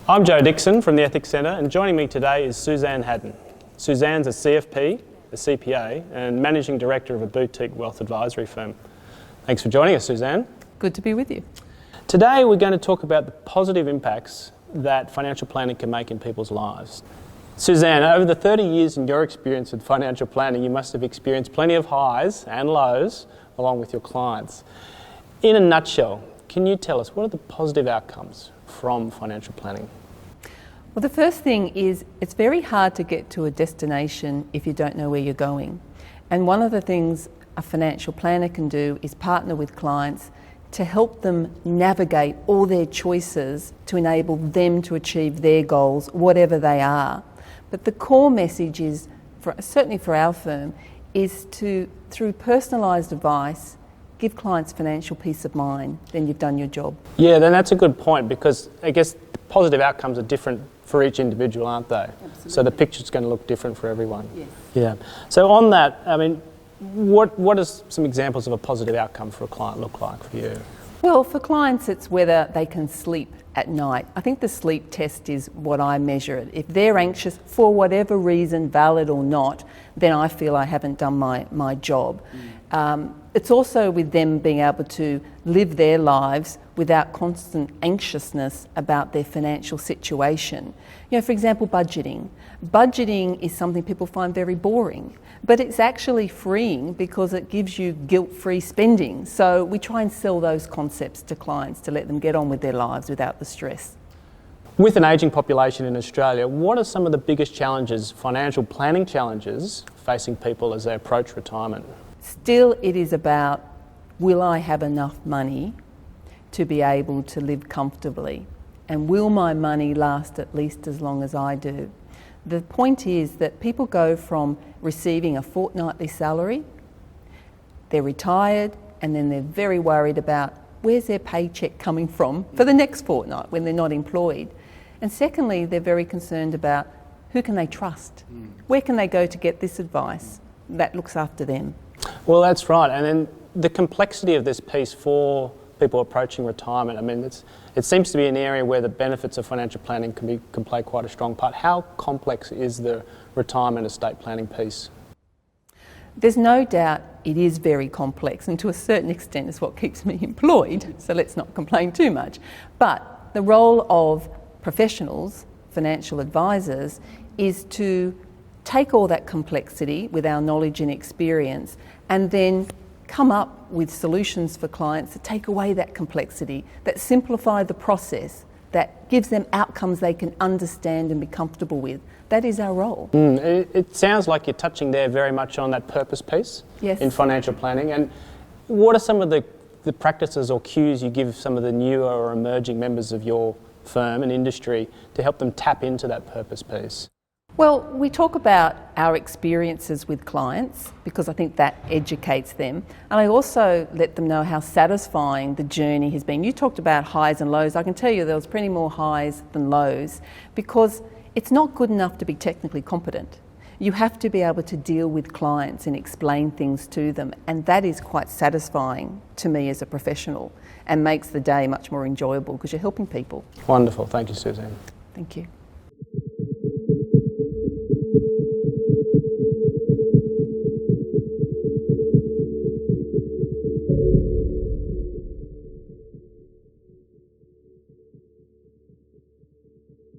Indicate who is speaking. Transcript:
Speaker 1: I'm Joe Dixon from the Ethics Centre, and joining me today is Suzanne Haddon. Suzanne's a CFP, a CPA, and Managing Director of a boutique wealth advisory firm. Thanks for joining us, Suzanne.
Speaker 2: Good to be with you.
Speaker 1: Today we're going to talk about the positive impacts that financial planning can make in people's lives. Suzanne, over the 30 years in your experience with financial planning, you must have experienced plenty of highs and lows along with your clients. In a nutshell, can you tell us what are the positive outcomes from financial planning?
Speaker 2: Well, the first thing is it's very hard to get to a destination if you don't know where you're going. And one of the things a financial planner can do is partner with clients to help them navigate all their choices to enable them to achieve their goals, whatever they are. But the core message is, certainly for our firm, is to, through personalised advice, give clients financial peace of mind. Then you've done your job. Yeah,
Speaker 1: then that's a good point, because I guess positive outcomes are different for each individual, aren't they?
Speaker 2: Absolutely.
Speaker 1: So the picture's going to look different for everyone.
Speaker 2: Yes.
Speaker 1: Yeah. So on that, I mean, what does some examples of a positive outcome for a client look like for you?
Speaker 2: Well, for clients, it's whether they can sleep at night. I think the sleep test is what I measure it. If they're anxious for whatever reason, valid or not, then I feel I haven't done my job. It's also with them being able to live their lives without constant anxiousness about their financial situation. You know, for example, budgeting. Budgeting is something people find very boring, but it's actually freeing because it gives you guilt-free spending. So we try and sell those concepts to clients to let them get on with their lives without the stress.
Speaker 1: With an ageing population in Australia, what are some of the biggest challenges, financial planning challenges, facing people as they approach retirement?
Speaker 2: Still, it is about, will I have enough money to be able to live comfortably? And will my money last at least as long as I do? The point is that people go from receiving a fortnightly salary, they're retired, and then they're very worried about where's their paycheck coming from for the next fortnight when they're not employed. And secondly, they're very concerned about who can they trust? Where can they go to get this advice that looks after them?
Speaker 1: Well, that's right. And then the complexity of this piece for people approaching retirement, I mean, it seems to be an area where the benefits of financial planning can play quite a strong part. How complex is the retirement estate planning piece?
Speaker 2: There's no doubt it is very complex, and to a certain extent is what keeps me employed, so let's not complain too much. But the role of professionals, financial advisors, is to take all that complexity with our knowledge and experience and then come up with solutions for clients that take away that complexity, that simplify the process, that gives them outcomes they can understand and be comfortable with. That is our role.
Speaker 1: It sounds like you're touching there very much on that purpose piece.
Speaker 2: Yes.
Speaker 1: In financial planning. And what are some of the practices or cues you give some of the newer or emerging members of your firm and industry to help them tap into that purpose piece?
Speaker 2: Well, we talk about our experiences with clients because I think that educates them. And I also let them know how satisfying the journey has been. You talked about highs and lows. I can tell you there was plenty more highs than lows because it's not good enough to be technically competent. You have to be able to deal with clients and explain things to them. And that is quite satisfying to me as a professional and makes the day much more enjoyable because you're helping people.
Speaker 1: Wonderful. Thank you, Suzanne.
Speaker 2: Thank you.